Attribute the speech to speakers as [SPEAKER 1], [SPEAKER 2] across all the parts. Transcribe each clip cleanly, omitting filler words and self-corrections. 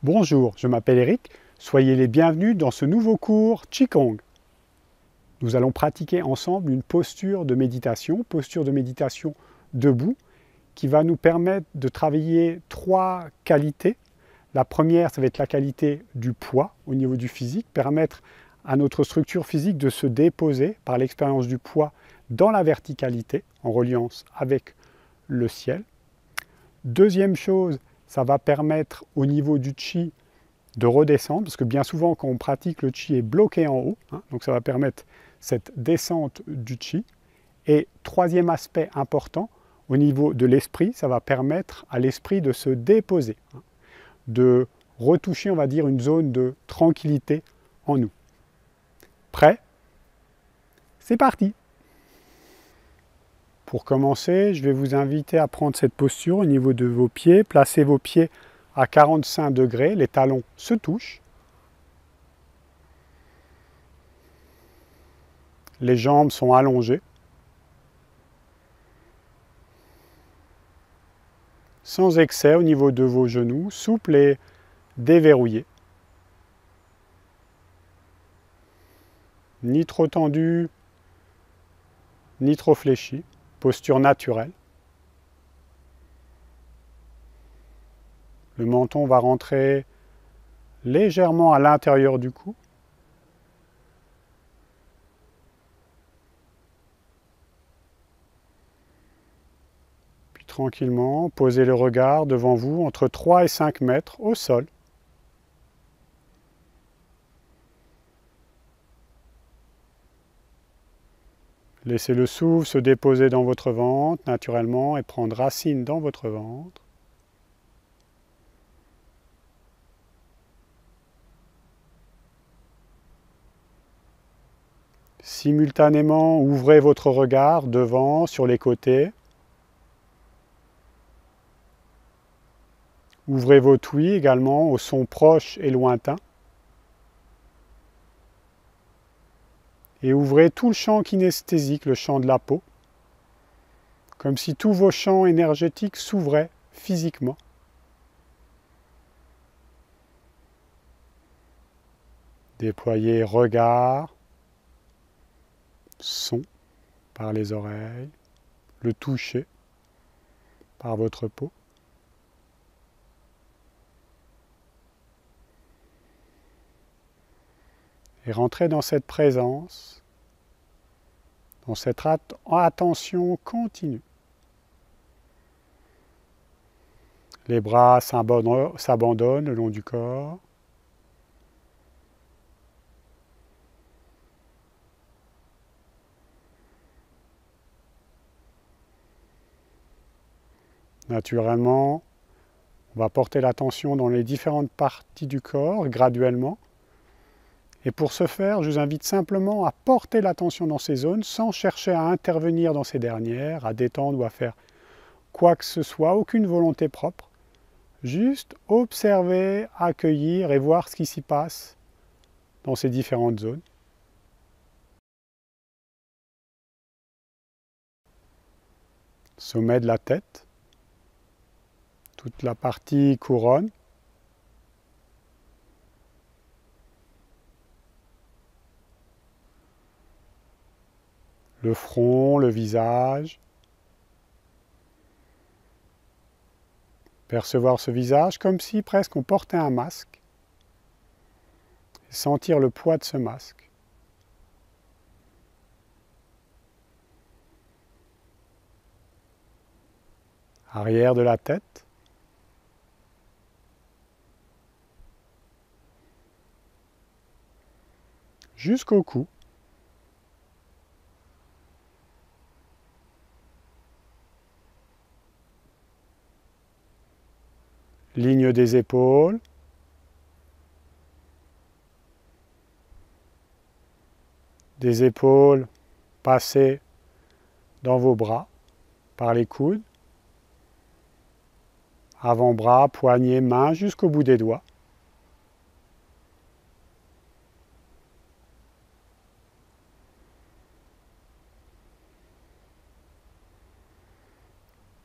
[SPEAKER 1] Bonjour, je m'appelle Eric, soyez les bienvenus dans ce nouveau cours Qigong. Nous allons pratiquer ensemble une posture de méditation debout, qui va nous permettre de travailler trois qualités. La première, ça va être la qualité du poids au niveau du physique, permettre à notre structure physique de se déposer par l'expérience du poids dans la verticalité, en reliance avec le ciel. Deuxième chose, ça va permettre au niveau du Qi de redescendre, parce que bien souvent quand on pratique, le Qi est bloqué en haut, donc ça va permettre cette descente du Qi. Et troisième aspect important, au niveau de l'esprit, ça va permettre à l'esprit de se déposer, de retoucher, on va dire, une zone de tranquillité en nous. Prêt? C'est parti! Pour commencer, je vais vous inviter à prendre cette posture au niveau de vos pieds. Placez vos pieds à 45 degrés, les talons se touchent. Les jambes sont allongées. Sans excès au niveau de vos genoux, souples et déverrouillés. Ni trop tendu, ni trop fléchi. Posture naturelle. Le menton va rentrer légèrement à l'intérieur du cou. Puis tranquillement, posez le regard devant vous entre 3 et 5 mètres au sol. Laissez le souffle se déposer dans votre ventre naturellement et prendre racine dans votre ventre. Simultanément, ouvrez votre regard devant, sur les côtés. Ouvrez votre ouïe également aux sons proches et lointains. Et ouvrez tout le champ kinesthésique, le champ de la peau, comme si tous vos champs énergétiques s'ouvraient physiquement. Déployez regard, son par les oreilles, le toucher par votre peau. Et rentrez dans cette présence, dans cette attention continue. Les bras s'abandonnent le long du corps. Naturellement, on va porter l'attention dans les différentes parties du corps, graduellement. Et pour ce faire, je vous invite simplement à porter l'attention dans ces zones sans chercher à intervenir dans ces dernières, à détendre ou à faire quoi que ce soit, aucune volonté propre. Juste observer, accueillir et voir ce qui s'y passe dans ces différentes zones. Sommet de la tête, toute la partie couronne. Le front, le visage. Percevoir ce visage comme si presque on portait un masque. Et sentir le poids de ce masque. Arrière de la tête. Jusqu'au cou. Ligne des épaules. Des épaules passées dans vos bras par les coudes. Avant-bras, poignets, mains jusqu'au bout des doigts.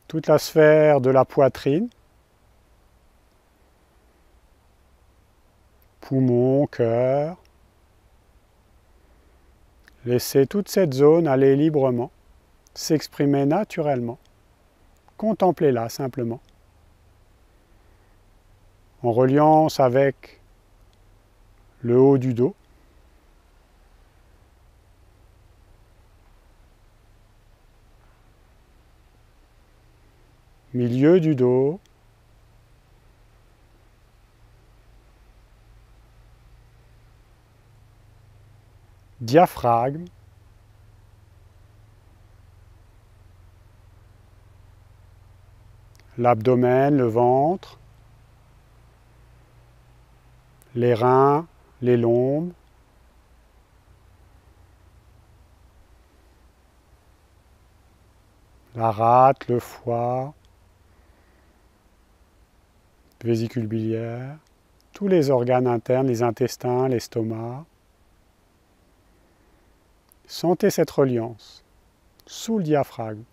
[SPEAKER 1] Toute la sphère de la poitrine. poumons, cœur. Laissez toute cette zone aller librement, s'exprimer naturellement. Contemplez-la simplement. En reliance avec le haut du dos. Milieu du dos. Diaphragme. L'abdomen, le ventre. Les reins, les lombes. La rate, le foie. Vésicule biliaire. Tous les organes internes, les intestins, l'estomac. Sentez cette reliance sous le diaphragme.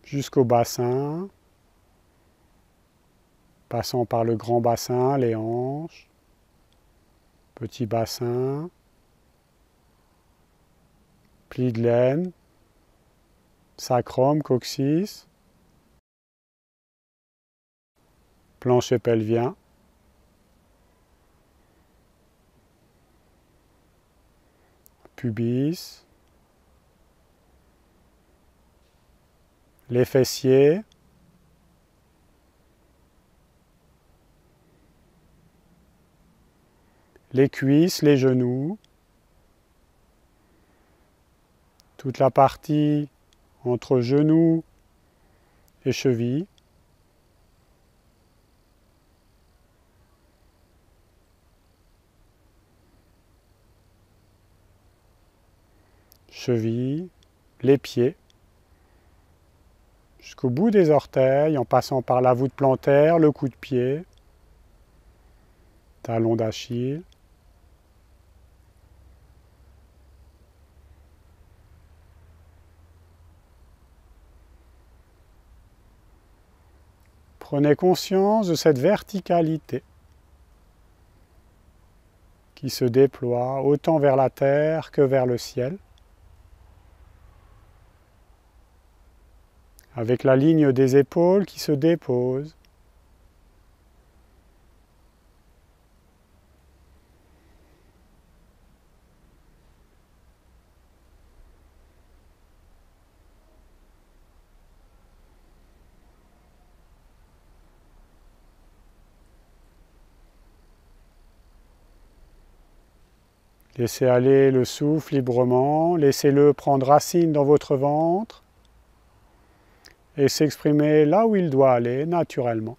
[SPEAKER 1] Jusqu'au bassin, passant par le grand bassin, les hanches, petit bassin, pli de laine, sacrum, coccyx, plancher pelvien, pubis, les fessiers, les cuisses, les genoux, toute la partie entre genoux et chevilles, chevilles, les pieds, jusqu'au bout des orteils, en passant par la voûte plantaire, le coup de pied, talon d'Achille. Prenez conscience de cette verticalité qui se déploie autant vers la terre que vers le ciel, avec la ligne des épaules qui se dépose. Laissez aller le souffle librement, laissez-le prendre racine dans votre ventre et s'exprimer là où il doit aller naturellement.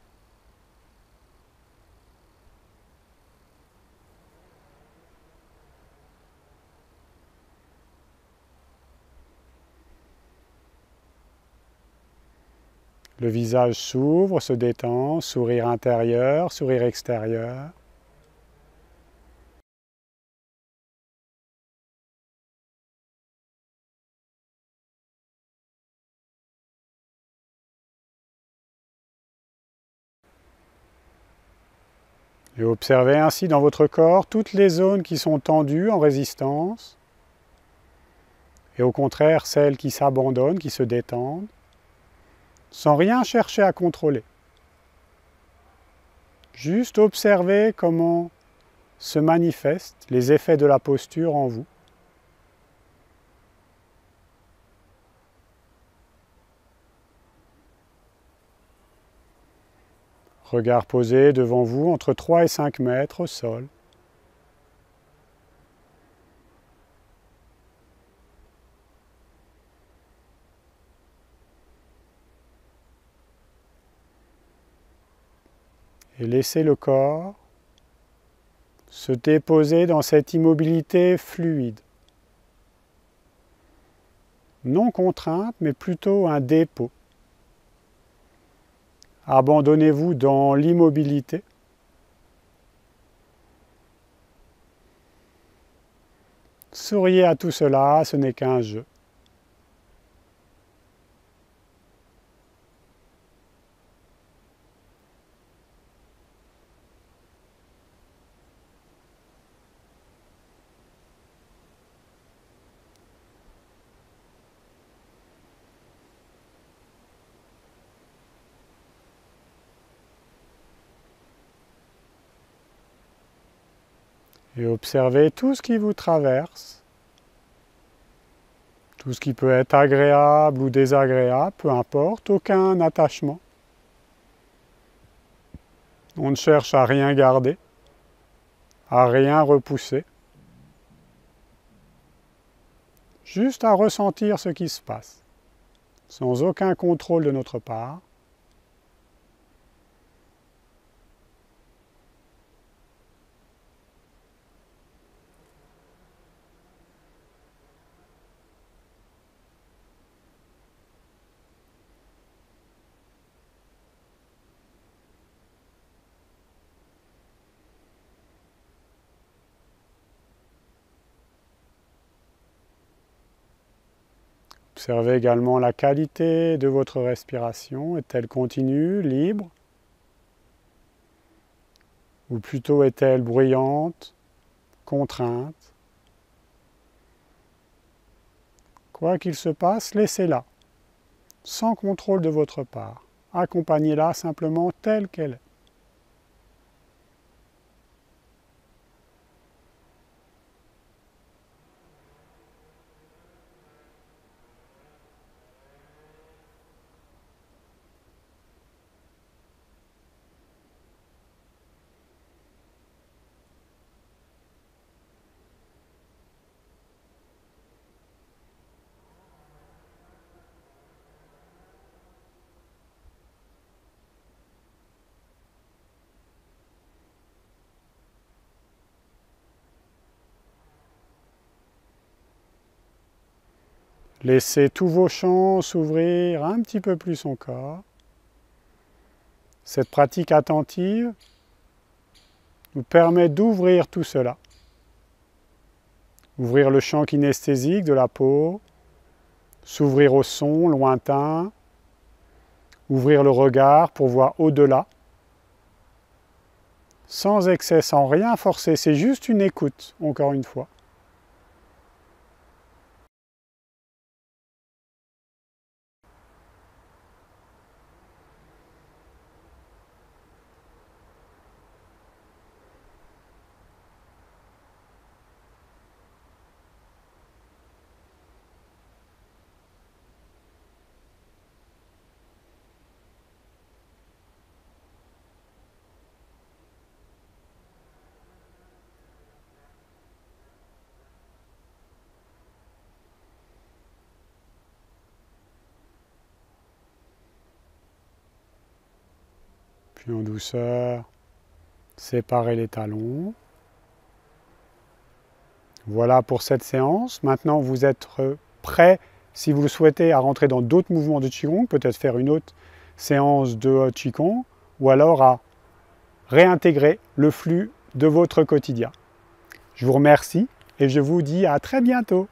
[SPEAKER 1] Le visage s'ouvre, se détend, sourire intérieur, sourire extérieur. Et observez ainsi dans votre corps toutes les zones qui sont tendues en résistance, et au contraire celles qui s'abandonnent, qui se détendent, sans rien chercher à contrôler. Juste observez comment se manifestent les effets de la posture en vous. Regard posé devant vous entre 3 et 5 mètres au sol. Et laissez le corps se déposer dans cette immobilité fluide. Non contrainte, mais plutôt un dépôt. Abandonnez-vous dans l'immobilité. Souriez à tout cela, ce n'est qu'un jeu. Et observez tout ce qui vous traverse, tout ce qui peut être agréable ou désagréable, peu importe, aucun attachement. On ne cherche à rien garder, à rien repousser, juste à ressentir ce qui se passe, sans aucun contrôle de notre part. Observez également la qualité de votre respiration. Est-elle continue, libre? Ou plutôt est-elle bruyante, contrainte? Quoi qu'il se passe, laissez-la, sans contrôle de votre part. Accompagnez-la simplement telle qu'elle est. Laissez tous vos champs s'ouvrir un petit peu plus encore. Cette pratique attentive nous permet d'ouvrir tout cela. Ouvrir le champ kinesthésique de la peau, s'ouvrir au son lointain, ouvrir le regard pour voir au-delà, sans excès, sans rien forcer, c'est juste une écoute, encore une fois. Puis en douceur, séparez les talons. Voilà pour cette séance. Maintenant, vous êtes prêt, si vous le souhaitez, à rentrer dans d'autres mouvements de Qigong, peut-être faire une autre séance de Qigong, ou alors à réintégrer le flux de votre quotidien. Je vous remercie et je vous dis à très bientôt.